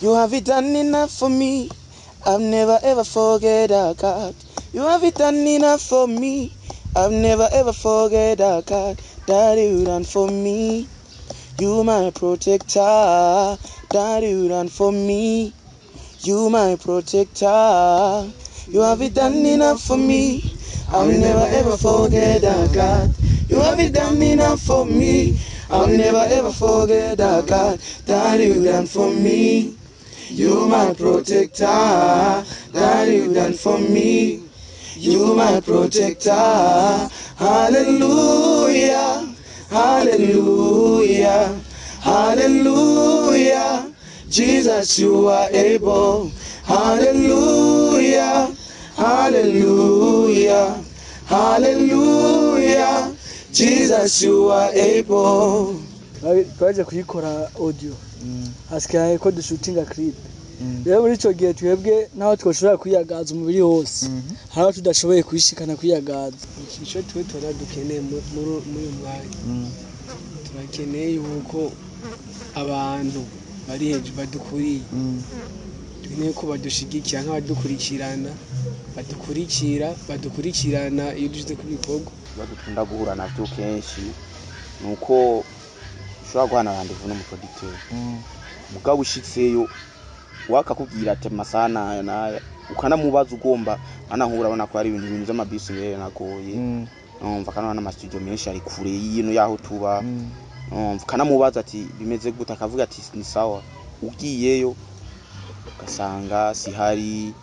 You have done enough for me. I've never ever forget our God. You have done enough for me. I've never ever forget our God. That you done for me. You my protector. That you done for me. You my protector. You have done enough for me. I'll never ever forget our God. You have done enough for me. I'll never ever forget our God. That you done for me. You my protector, that you done for me. You my protector. Hallelujah, hallelujah, hallelujah. Jesus, you are able. Hallelujah, hallelujah, hallelujah. Jesus, you are able. Twaje kuyikora audio hasigaye ko dushutinga clip rero muri ico gihe twebwe naho twoshobora kwiyagaza umubiri wose haraho tudashoboye kwishikana kwiyagaza ico twitora dukeneye muri uyu mwanya turakeneye yuko abantu bari hejuru badukuriye dukeneye ko badushigikira nk'abadukurikirana badukurikirana iyo dushyize ku bikorwa badukunda guhura navyo kenshi nuko ushobora guhana randevu n'umuproducteur mugabo ushitseyo wakakubwira ati masana na ukanamubaza ugomba nkura abona ko ari ibintu by'amabisi rero nagoye numva kana na studio menshi ari kure yino yaho tuba numva kanamubaza ati bimeze gute akavuga ati ni sawa ugiyeyo ugasanga sihari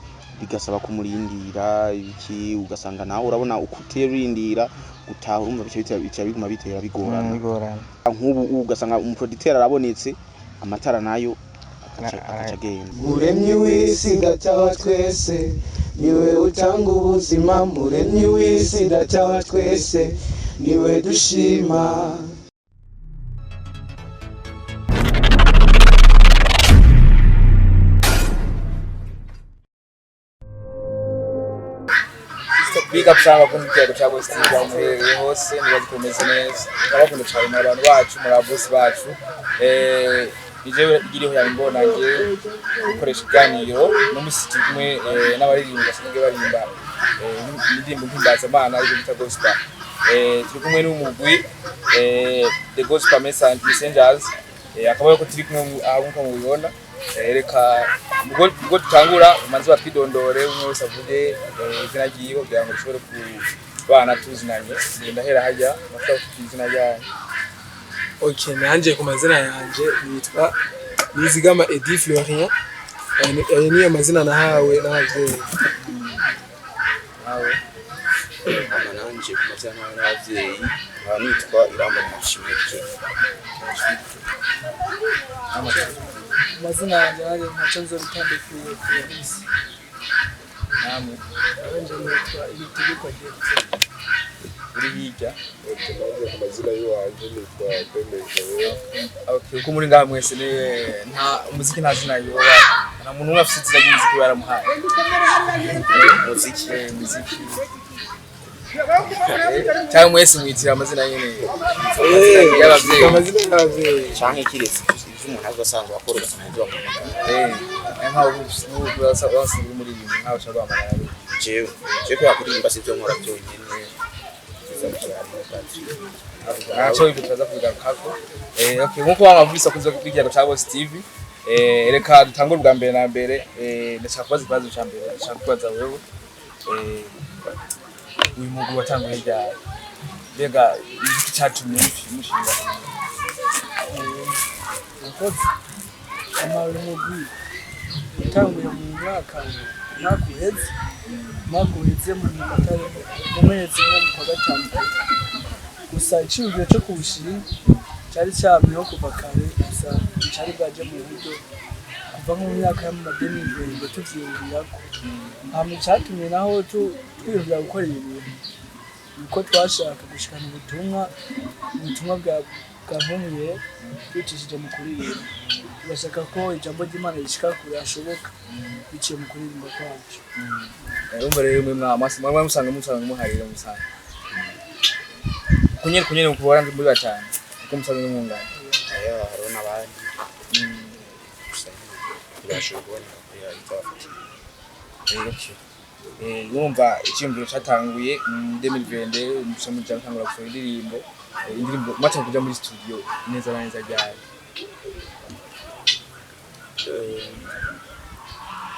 bigasaba kumurindira iki ugasanga nawe urabona ukuterindira gutaha urumva bica biguma bitera bigorana nk'ubu ugasanga umuproducteur arabonetse amatara nayo akacagenda muremyi w'isi datawa twese niwe utanga ubuzima muremyi w'isi datawa twese niwe dushima Big up cyangwa kundi cyego cyabo Steve muri hose nibazi komeze neza abakunda cyane abantu bacu muri abosi bacu ije giriho yambona nje gukoresha iganiro no musiti kumwe n'abaririmbyi basanzwe barimba indirimbo nk'imbaza mana ari bita gospel turi kumwe n'umugwi the gospel messengers akabaye ko turi kumwe aho nko mubibona reka ubwo tutangura umanzi batwidondore umwe wese avuge izina ryiwe kugira ngo dushobore kubana tuzinanye ndahera hajya bafite izina ryanyu. Okay, nanje ku mazina yanje nitwa Nizigama Eddy Florian. Ayo niyo mazina nahawe n'abavyeyi. Nawe nanje ku mazina n'abavyeyi nitwa Iramba Mushimike. Mazina yanje ari ntacenzo bitandukanye ku isi. Namwe nanje nitwa Ibitegeko Dr. uri hirya amazina y'uwanje nitwa Bemeje. Okay, uko muri ngaha mwese nta umuziki nta zina yoba nta muntu umwe afite izina ry'umuziki baramuhaye muziki cyangwa mwese mwitira amazina nyene y'abavyeyi amazina y'abavyeyi canke kiretse umuntu azasanzwe akora ugasanga nkaho ubu muri ibi nkaho ushobora kwamagana jewe ko yakuririmba sivyo nkora byonyene acho ibyo turaza kubigarukako okay nkuko wamavisa kuza kwigira cyabo Steve reka dutangure bwa mbere na mbere ndashaka kubaza ikibazo cya mbere ndashaka kubaza wewe uyu mugwi watanguye ryari mbega igiti cyatumye mushinga amagwi utanguye mu mwaka uheze mu matara mu mezi nko mu gatanu gusa iciyumviro cyo kuwushinga cyari cyamyeho kuva kare gusa cyari bwaje mu buryo kuva nko mu myaka y'amadeni ngo tuvyiyumvirako hama cyatumye naho twiyumvira gukora ibintu niko twashaka gushikana ubutumwa bwavuye twicishije mu kuririmba turashaka ko ijambo ry'Imana rishika kure ashoboka biciye mu kuririmba kwacu. Urumva rero mwe musanga muharira musanga kunyere ukubara muri batanu uko musanga n'umungana hariho n'abandi ntibashoboye kuboneka kuri ya itafatiye. Yumva icyumviro cyatanguye 2020 umusoma cyangwa gukora indirimbo maze kujya muri studio neza neza ryari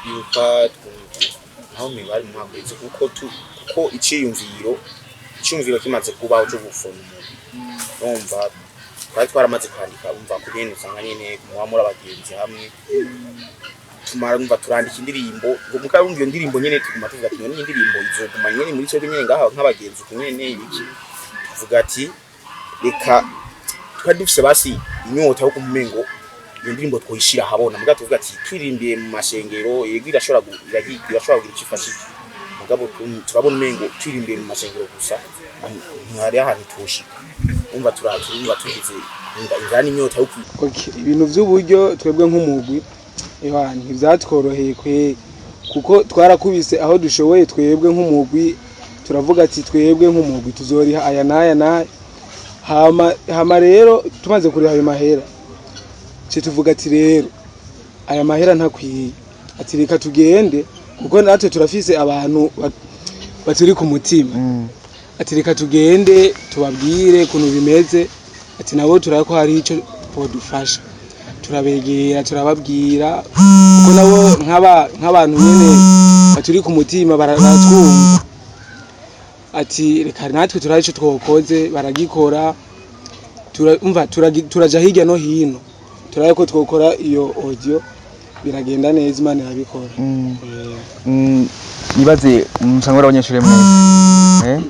yuka naho mibari mwagwize kuko icyumviro kimaze kubaho cyo gufona umva twari twaramaze kwandika umva ku bintu usanga nyine muhamura abagenzi hamwe tumara umva turandika indirimbo muka rumva iyo ndirimbo nyene tuguma tuvuga ati nyine indirimbo izoguma nyene muri cyo nyene ngaho nk'abagenzi kunyene ibiki tuvuga ati reka twari dufise basi inyota yo kumengo iyo ndirimbo twoyishira habona muga tuvuga ati twirimbiye mu mashengero yego irashobora kugira ikifashije mugabo turabona umengo twirimbiye mu mashengero gusa ntihari ahantu tushika umva tugize ingana inyota yo ibintu by'uburyo twebwe nk'umugwi ntibyatworoheye kuko twarakubise aho dushoboye twebwe nk'umugwi turavuga ati twebwe nk'umugwi tuzoriha aya n'aya hama rero tumaze kuriha ayo mahera tuvuga ati rero aya mahera ntakwiye ati reka tugende kuko natwe turafise abantu baturi ku mutima ati reka tugende tubabwire kuntu bimeze ati nabo turako hari ico podufasha turabegera turababwira kuko nabo nk'abantu nyene baturi ku mutima baratwumva ati reka natwe turaje ico twokoze baragikora turaja hirya no hino turaye ko twokora iyo audio biragenda neza Imana irabikora nibaze musanga abanyeshuri mwese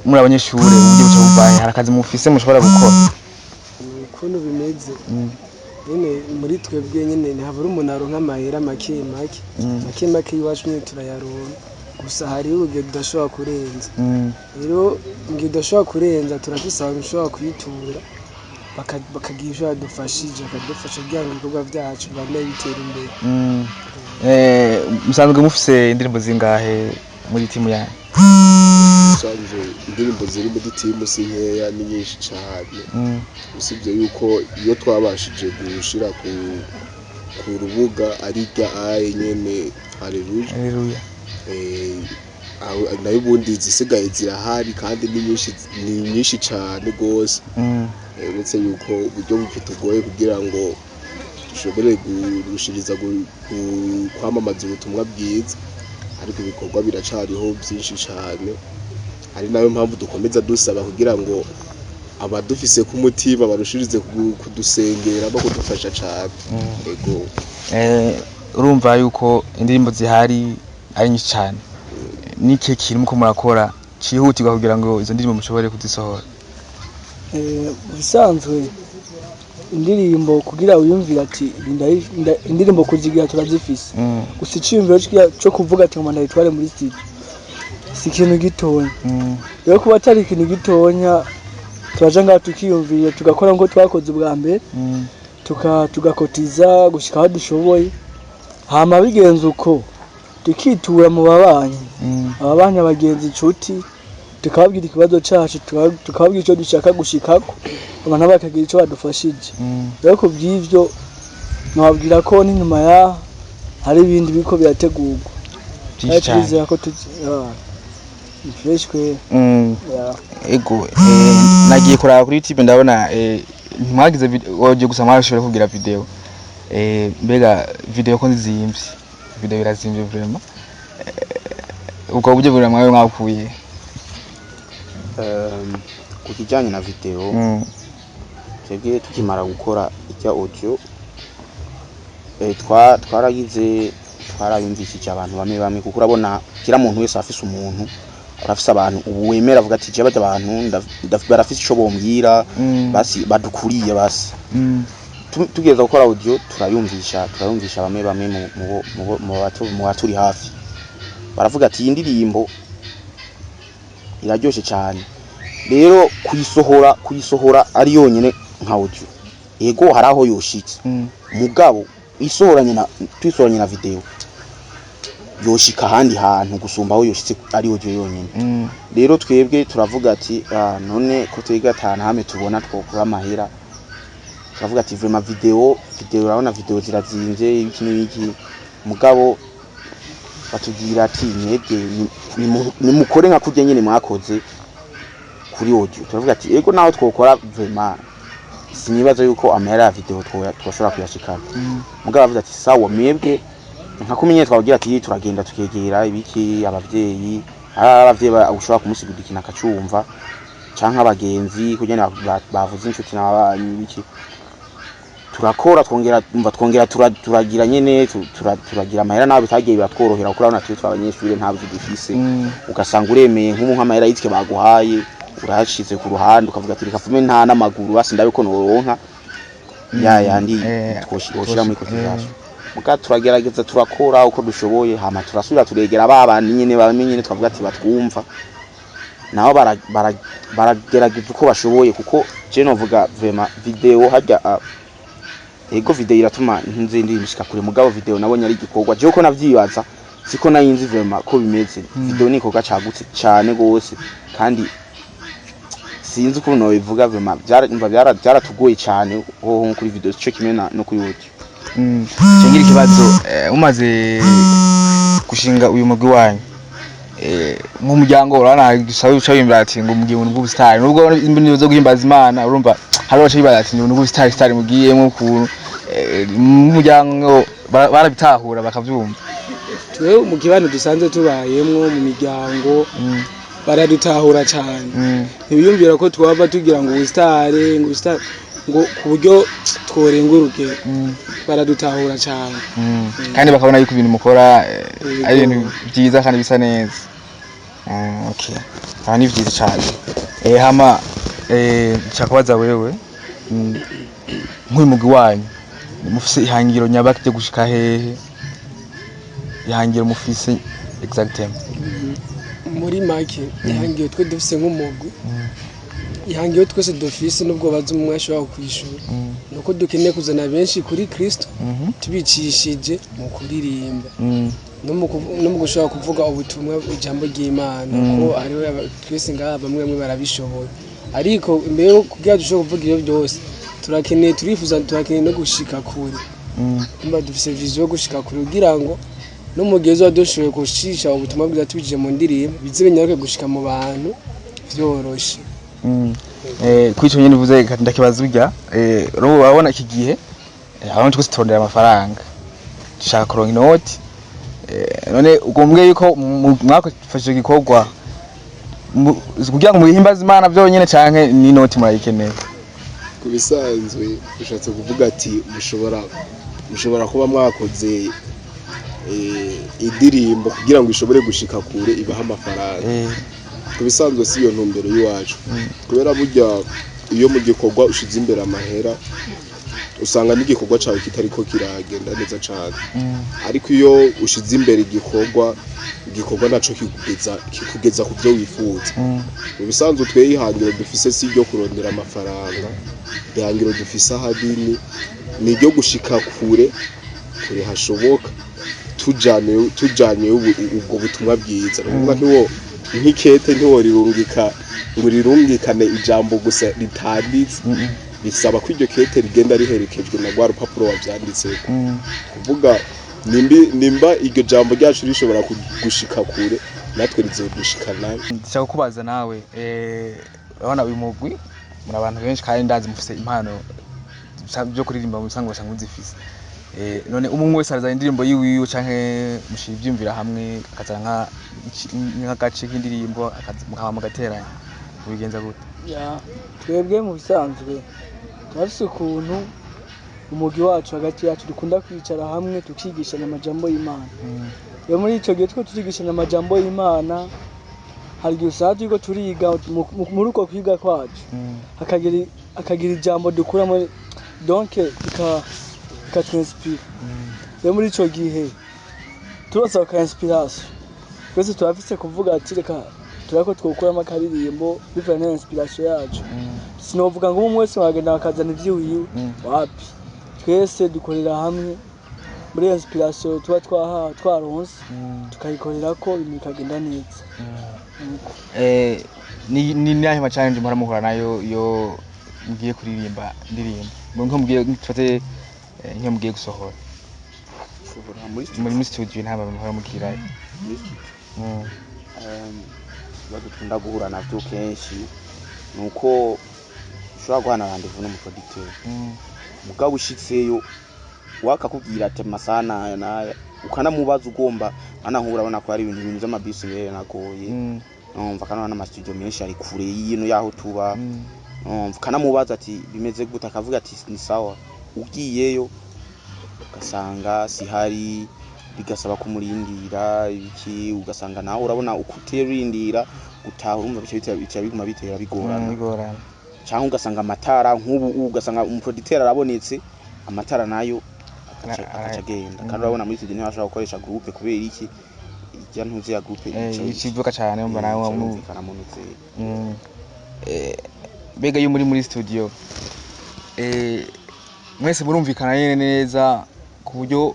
muri abanyeshuri uburyo buca buvaye hari akazi mufise mushobora gukora ukuntu bimeze nyine muri twebwe nyine ntihabura umuntu aronka amahera make iwacu nyine turayaronka gusa hariho urugero udashobora kurenza rero ngo udashobora kurenza turafise abantu ushobora kuyitura bakagira ivyo badufashije bakadufasha kugira ngo ibikorwa vyacu bibandanye bitera imbere. Musanzwe mufise indirimbo zingahe muri timu yanyu? Musanzwe indirimbo ziri muri timu si nkeya ni nyinshi cyane usibye yuko iyo twabashije gushira ku rubuga ari rya aye nyene haleluya nayo ubundi zisigaye zirahari kandi ni nyinshi cyane gose uretse yuko uburyo bufitugoye kugira ngo dushobore gushiriza kwamamaza ubutumwa bwiza ariko ibikorwa biracariho byinshi cyane ari nayo mpamvu dukomeza dusaba kugira ngo abadufise ku mutima barushirize kudusengera no kudufasha cyane yego urumva yuko indirimbo zihari ari nyinshi cyane nike kintu muko murakora cihutirwa kugira ngo izo ndirimbo mushobore kuzisohora bisanzwe indirimbo kugira uyumvira ati indirimbo kuzigira turazifise gusa iciyumviro cyo kuvuga ati ngo ndayitware muri studio si ikintu gitonya rero kuba atari ikintu gitonya turaje ngaho tukiyumvira tugakora ngo twakoze ubwa mbere tugakotiza gushika aho dushoboye hama bigenze uko tukitura mu babanyi ababanyi abagenzi inshuti tukababwira ikibazo cyacu tukababwira icyo dushaka gushikako abantu bakagira icyo badufashije rero ku by'ivyo nababwira ko n'inyuma ya hari ibindi biko birategurwa twizera ko fresh ego nagiye kuraba kuri YouTube ndabona mwagize waje gusa mwashobora kugira video mbega video ko nzimvye video irazimvye vraiment uko buryo buri mwawe mwakuye ku kijyanye na video twebwe tukimara gukora icya audio twarayumvishije abantu bamwe kuko urabona kira muntu wese afise umuntu arafise abantu ubu wemera avuga ati je bajya abantu barafise ico bombwira basi badukuriye basi tugeza gukora audio turayumvisha bamwe mu baturi hafi baravuga ati iyi ndirimbo iraryoshe cyane rero kuyisohora ari yonyene nka audio yego haraho yoshitse mugabo twisohoranye na video yoshika handi hantu gusumba aho yoshitse ari audio yonyene rero twebwe turavuga ati none ko twigatana hame tubona twokura amahera turavuga ati vraiment video urabona video zirazinze ibiki n'ibiki mugabo batubwira ati mwebwe nimukore nka kurya nyene mwakoze kuri audio turavuga ati ego naho twokora vraiment sinibaza yuko amera ya video twashobora kuyashikana mugabo bavuze ati sawa mwebwe nka kumenye twagira ati turagenda tukegera ibiki abavyeyi ushobora kumusigura ikintu akacumva canke abagenzi kugena bavuze inshuti n'ababanyi ibiki turakora twongera turagira nyene turagira amahera naho bitagiye biratworohera kuko urabona turi abanyeshuri nta byo dufise ugasanga uremeye nk'umuntu amahera yitwe baguhaye urahashize ku ruhande ukavuga ati rikafume nta n'amaguru basi ndabe ko noronka yandi twoshira muri kotisation muka turagerageza turakora uko dushoboye hama turasubira turegera babandi nyene bamenye nyene twavuga ati batwumva naho baragerageza uko bashoboye kuko je novuga vraiment video hajya ego video iratuma nzindi mishika kure mugabo video nabonye ari gikorwa je uko navyibaza siko nayinzi vraiment ko bimeze video ni koga cagutse cyane gose kandi sinzi uko no bivuga vraiment byaratugoye cyane ho kuri video cyo kimena no kuri audio Chengira ikibazo umaze gushinga uyu mugwi wanyu nk'umuryango urana gisaba ucabimbira ati ngo mugiye mu bw'ubusitari nubwo nizo guhimbaza Imana urumva hari abacabimbira ati ngo bw'ubusitari mugiyemo ku umuryango barabitahura bakavyumva twewe mu kibano dusanze tubayemwo mu miryango baradutahura cyane ntibiyumvira ko twaba tugira ngo ubusitari ngo kuburyo tworenga urugero baradutahura cyane kandi bakabona yuko ibintu mukora ari ibintu byiza kandi bisa neza okay kandi byiza cyane hama cyakubaza wewe nk'uyu mugwi wanyu mufise ihangiro nyabaki ryo gushika hehe ihangiro mufise exactement muri make ihangiro twe dufise nk'umugwi ihangiro twese dufise nubwo bazi umwe ashobora kwishura nuko dukeneye kuzana benshi kuri Kristo tubicishije mu kuririmba no mu gushobora kuvuga ubutumwa ijambo ry'Imana ko ari twese ngaha bamwe barabishoboye ariko imbere yo kugira dushobora kuvuga ibyo byose turakeneye no gushika kure imba dufise vision yo gushika kure kugira ngo no mugezo adoshoye gushisha ubutumwa bwiza tubije mu ndirimbo bizibenyaruke gushika mu bantu vyoroshe kwico nyene vuze ndakibaza urya urabona iki gihe abantu twese tondera amafaranga dushaka kuronka inoti none ugombwe yuko mwakofashe gikorwa kugira ngo muhimbaze Imana byonyene canke ni inoti murayikeneye kubisanzwe ushatse kuvuga ati mushobora kuba mwakoze indirimbo kugira ngo ishobore gushika kure ibaha amafaranga kubisanzwe si yo ntumbero yiwacu kubera burya iyo mu gikorwa ushize imbere amahera usanga n'igikorwa cyawe kitariko kiragenda neza cyane ariko iyo ushize imbere igikorwa naco kikugeza ku byo wifuza ubisanzwe tweyihangiro dufise si ryo kurondera amafaranga ihangiro dufise ahanini ni ryo gushika kure hashoboka tujanye ubwo butumwa bwiza nuvuga ntiwo nk'ikete ntiworirungikane ijambo gusa ritanditse bisaba ko iryo kete rigenda riherekejwe na rwa rupapuro wavyanditseko kuvuga nimba iryo jambo ryacu rishobora gushika kure natwe rizodushikana ndashaka kubaza nawe urabona uyu mugwi muri abantu benshi kandi ndazi mufise impano byo kuririmba mu bisango bashanga uzifise none umwe wese arazana indirimbo yiwiwe canke mushira ivyumvira hamwe akazana nk'agace k'indirimbo mukaba mugateranya ubigenza gute twebwe mu bisanzwe turafise ukuntu umugwi wacu hagati yacu dukunda kwicara hamwe tukigishana amajambo y'Imana iyo muri ico gihe two turigishana amajambo y'Imana hari igihe usanga turiko turiga muri uko kwiga kwacu akagira ijambo dukuramo donc ikatwinspire iyo muri ico gihe turose ka inspiration twese turafise kuvuga ati reka turako twokuramo akaririmbo bivanye na inspiration yacu sinovuga ngo umwe wese wagenda akazana ivyiwiwe wapi twese dukorera hamwe muri inspiration tuba twaronse tukayikorera ko ibintu bikagenda neza ni nahe challenge muhora nayo yo mugiye kuririmba indirimbo nko mugiye tufate nko mugiye gusohora ushobora muri muri studio nta bantu bahora mugira badukunda guhura navyo kenshi nuko ushobora guhana rendezvous n'umuproducteur mugabo ushitseyo wakakubwira ati masana na ukanamubaza ugomba nkura abona ko ari ibintu by'amabisi rero nagoye numva kana na studio menshi ari kure y'ino yaho tuba numva kanamubaza ati bimeze gute akavuga ati ni sawa ugiyeyo ugasanga sihari bigasaba kumurindira ibiki ugasanga nawe urabona ukuterindira gutaha urumva bica biguma bitera bigorana cyangwa ugasanga amatara nk'ubu ugasanga umuproducteur arabonetse amatara nayo akagenda kandi urabona muri studio ntibashaka gukoresha groupe kubera iki ijya ntuzi ya groupe ikivuka cyane umva nawe karamunutse bega yo muri studio mwese murumvikana nyene neza ku buryo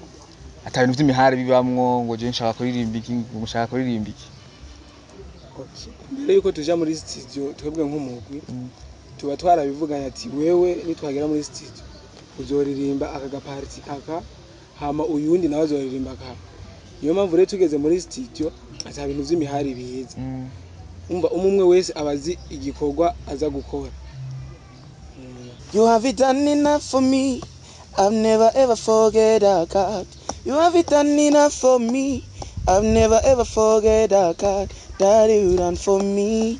atabintu by'imihari bibamwo ngo je nshaka kuririmba iki mushaka kuririmba iki mbere yuko tuja muri studio twebwe nk'umugwi tuba twarabivuganya ati wewe nitwagera muri studio uzoririmba aka gaparti aka hama uyundi nawe azoririmba aka niyo mpamvu rero tugeze muri studio ata bintu by'imihari biza umva umwe wese abazi igikorwa aza gukora. You have it done enough for me. I've never ever forget our God. You have it done enough for me. I've never ever forget our God. That you done for me.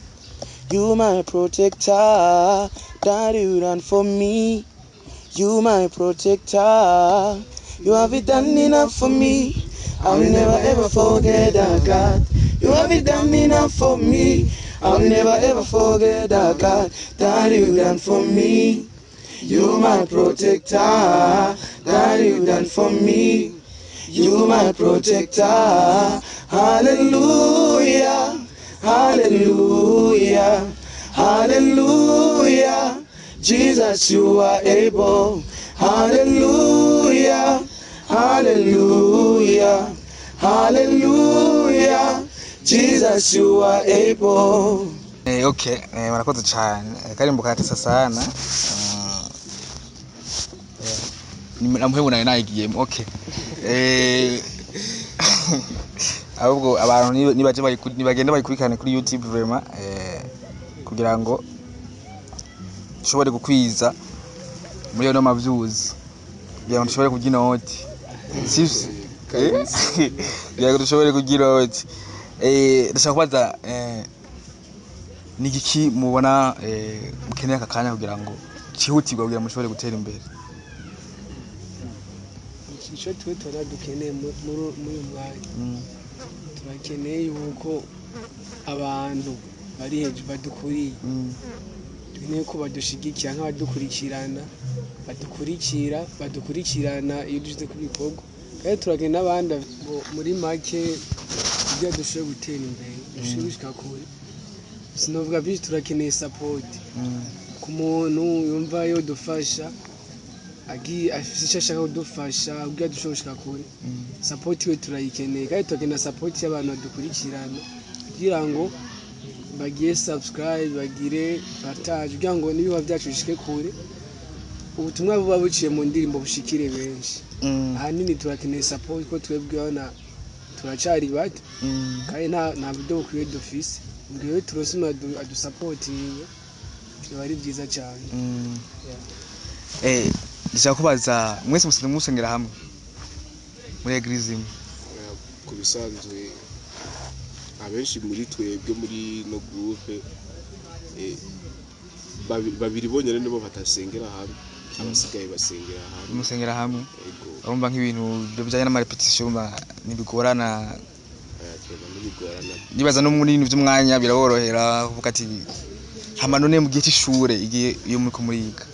You my protector. That you done for me. You my protector. You have it done enough for me. I'll never ever forget our God. You have it done enough for me. I'll never ever forget our God. That you done for me. You my protector. That you done for me. You my protector. Hallelujah. Hallelujah. Hallelujah. Jesus, you are able. Hallelujah. Hallelujah. Hallelujah. Jesus, you are able. Okay, marakoze cyane. Karimbo karatesa sana. Namuhebu nayigiye. Okay. Ahubwo abantu nibaje nibagenda bayikurikirane kuri YouTube vraiment kugira ngo dushobore gukwiza muri no mavyuzi. Kugira ngo dushobore kugira inoti. Sivyo? Kugira ngo dushobore kugira inoti. Ndashaka kubaza ni iki mubona mukeneye aka kanya kugira ngo kihutirwa kugira ngo mushobore gutera imbere. Icyo twitora dukeneye muri uyu mwanya turakeneye yuko abantu bari hejuru badukuriye dukeneye ko badushigikira nk'abadukurikirana badukurikirana iyo dushyize ku bikorwa kandi turakeneye n'abandi muri make kugira dushoboye gutera imbere dushobore gushika kure sinovuga byinshi turakeneye support ku muntu yumva yo dufasha afite icyo ashaka kudufasha kugira dushobore gushika kure support we turayikeneye kandi turakeneye support y'abantu badukurikirana kugira ngo bagire subscribe bagire partage kugira ngo n'ibiba byacu bishike kure ubutumwa buba buciye mu ndirimbo bushikire benshi ahanini turakeneye support ko twebwe abana turacari bato kandi nta buryo bukwiye dufise ubwo turose adusapotinga biba ari byiza cyane. Ndashaka kubaza mwese musengera hamwe muri eglise imwe. Ku bisanzwe abenshi muri twebwe muri no groupe babiri bonyene nibo batasengera hamwe abasigaye basengera hamwe. Musengera hamwe urumva nk'ibintu bijanye n'amarepetition nibigorana nibaza no muri ibintu by'umwanya biraborohera kuvuga ati hama none mu gihe cy'ishure igihe iyo muri kumuriga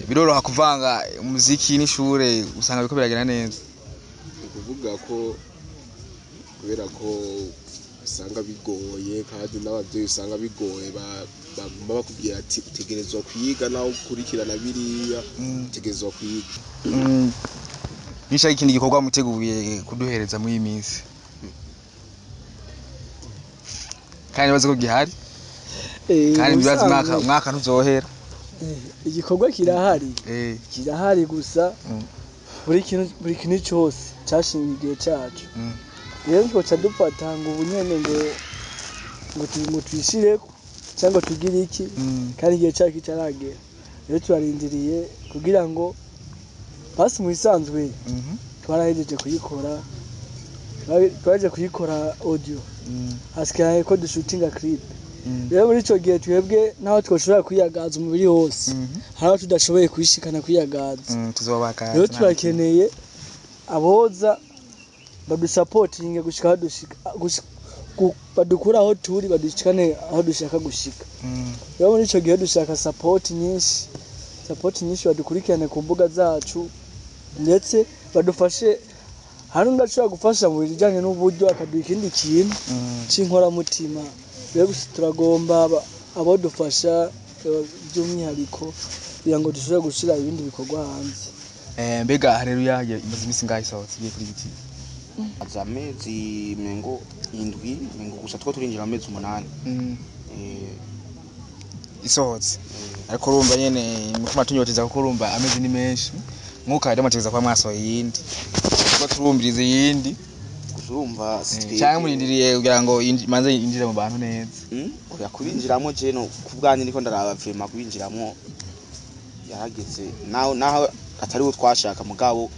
biroroha kuvanga umuziki n'ishure usanga biko biragenda neza. Kuvuga ko kubera ko usanga bigoye kandi n'abavyeyi usanga bigoye baguma bakubwira ati utegerezwa kwiga naho ukurikirana biriya utegerezwa kwiga. Nisha ikindi gikorwa muteguye kuduhereza muri iyi minsi kandi baze ko gihari kandi bibaza mwaka ntuzohera igikorwa kirahari kirahari gusa buri kintu cyose cyashinga igihe cyacu rero twoca dufata ngo ubu nyene ngo twishireko cyangwa tugire iki kandi igihe cyacu kitaragera rero turarindiriye kugira ngo basi mu bisanzwe twarahejeje kuyikora twaje kuyikora audio hasigaye ko dushutinga clip rero muri ico gihe twebwe naho twoshobora kwiyagaza umubiri wose haraho tudashoboye kwishikana kwiyagaza rero turakeneye aboza badusupportinge gushika badukura aho turi badushikane aho dushaka gushika rero muri ico gihe dushaka support nyinshi badukurikirane ku mbuga zacu ndetse badufashe hari ndashobora gufasha mu bijyanye n'uburyo akaduha ikindi kintu cy'inkoramutima rero turagomba abo dufasha by'umwihariko kugira ngo dushobore gushyira ibindi bikorwa hanze mbega Haleluya imaze iminsi ngaho isohotse igiye kuri biti amezi mengo 7 mengo gusa two turinjira amezi 8 isohotse ariko urumva nyene mukuma tunyoteza kuko urumva amezi ni menshi nkuko ari amategeza kwa mwaso yindi ko turumbirize yindi urumva cyangwa murindiriye kugira ngo manze injire mu bantu neza oya kubinjiramo je no kubwanye niko ndaraba vrema kubinjiramo yarageze naho atari wo twashaka mugabo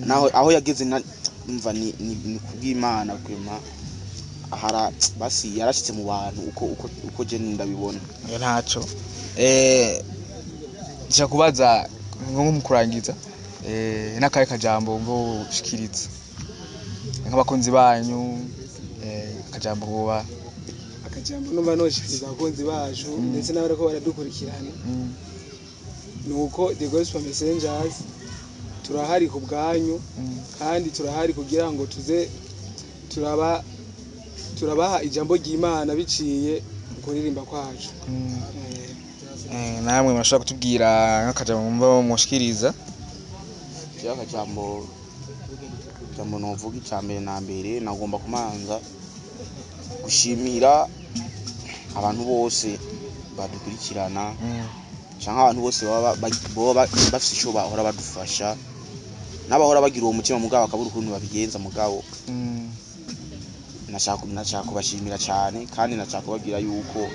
naho aho yageze umva ni kubw'Imana kwema ahara basi yarashitse mu bantu uko je ndabibona ntaco nshaka kubaza nko mukurangiza n'akaye kajambo ngo ushikiriza nk'abakunzi banyu akajambo kuba akajambo numva noshikiriza abakunzi bacu ndetse n'abariko baradukurikirana nuko The Gospel Messengers turahari ku bwanyu kandi turahari kugira ngo tuze turabaha ijambo ry'Imana biciye mu kuririmba kwacu namwe murashaka kutubwira nk'akajambo mumva mushikiriza yakajambo novuga icambere na mbere nagomba kumanza gushimira abantu bose badukurikirana cyangwa abantu bose baba bafite icyo bahora badufasha n'abahora bagira uwo mutima mugabo akabura ukuntu babigenza mugabo nashaka kubashimira cyane kandi nashaka kubagira yuko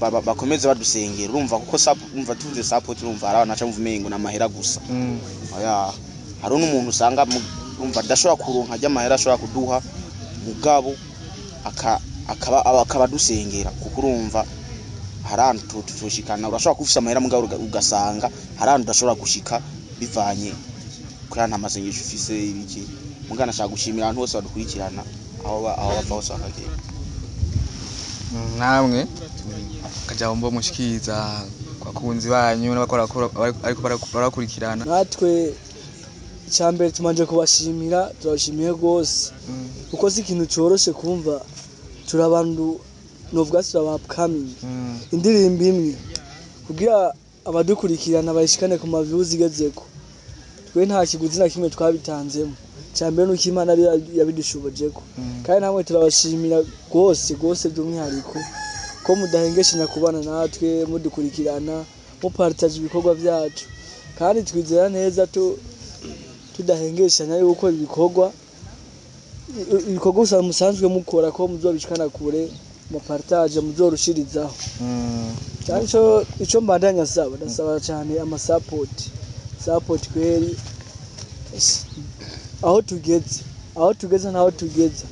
bakomeze badusengera urumva kuko umva tuvuze support urumva ari naca muvumengo namahera gusa oya hari n'umuntu usanga urumva dashobora kuronka ajya amahera ashobora kuduha mugabo akaba dusengera kuko urumva harantu tushikana urashobora kufisa amahera mugabo ugasanga harantu dashobora gushika bivanye kuri nta masengesho ufise ibiki mugana nashaka gushimira abantu bose badukurikirana aho bava hose bakagenda namwe akajambo mushikiriza kwa kunzi banyu n'abakora ariko barakurikirana natwe icyambere tumanje kubashimira turashimiye gose kuko si ikintu cyoroshe kumva turabandu novuga turabapkami indirimbo imwe kugira abadukurikirana bayishikane ku maviews igezeko twe nta kiguzi na kimwe twabitanzemo cyambere nuko Imana yabidushobojeko kandi namwe turabashimira gose by'umwihariko ko mudahengeshanya kubana natwe mudukurikirana mupartage ibikorwa byacu kandi twizera neza tudahengeshanya yuko ibikorwa gusa musanzwe mukora ko muzobishikana kure mu partage muzorushirizaho cyane ico mbandanya ndasaba cyane ama support kweri aho tugeze naho tugeze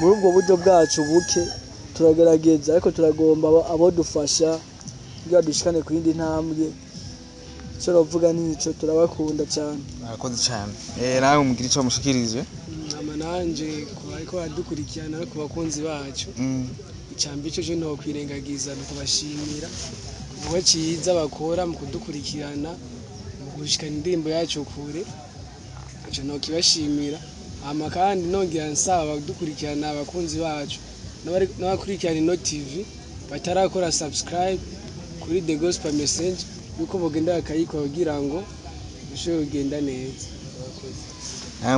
muri ubwo buryo bwacu buke turagerageza ariko turagomba abo dufasha kugira dushikane ku yindi ntambwe cyo ravuga nico turabakunda cyane arakoze cyane nawe mugira ico mushikirije amananje ko ariko badukurikirana ku bakunzi bacu icambi cyo no kwirengagiza tukabashimira kuko ciza bakora mu kudukurikirana mu gushikana indirimbo yacu kure aje no kibashimira ama kandi nongera nsaba badukurikirana abakunzi bacu n'abakurikirana no TV batarakora subscribe kuri The Gospel Message yuko bogenda bakayikora kugira ngo bishobore kugenda neza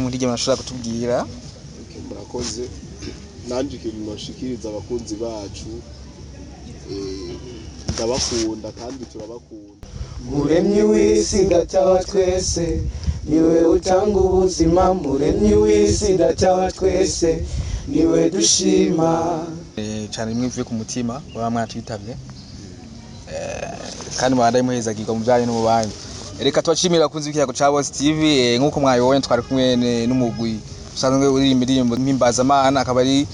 muri gihe mashobora kutubwira murakoze nanje ikintu noshikiriza abakunzi bacu ndabakunda kandi turabakunda. Muremyi w'isi data twese niwe utanga ubuzima, muremyi w'isi data twese niwe dushima. Cyane rimwe mvuye ku mutima baba mwatwitabye kandi mwanda imuhezagirwa mu byanyu n'ububanyi. Reka twashimira kunzi ikiyago ca Boss TV nkuko mwayibonye twari kumwe n'umugwi usanzwe uri indirimbo mpimbazamana akaba ari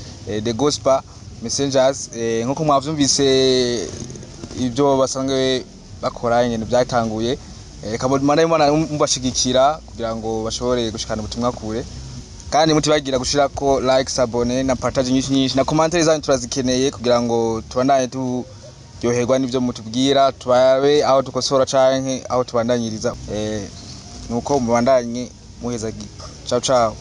The Gospel Messengers. Nkuko mwavyumvise ibyo basanzwe bakora nyene byatanguye, kabona imana mubashigikira kugira ngo bashobore gushikana ubutumwa kure, kandi mutibagira gushirako like, abone na partage nyinshi na commentaires zanyu turazikeneye kugira ngo tubandanye turyoherwa n'ivyo mutubwira, tubabe aho tukosora canke aho tubandanyiriza. Nuko mubandanye muheza. Ciao ciao.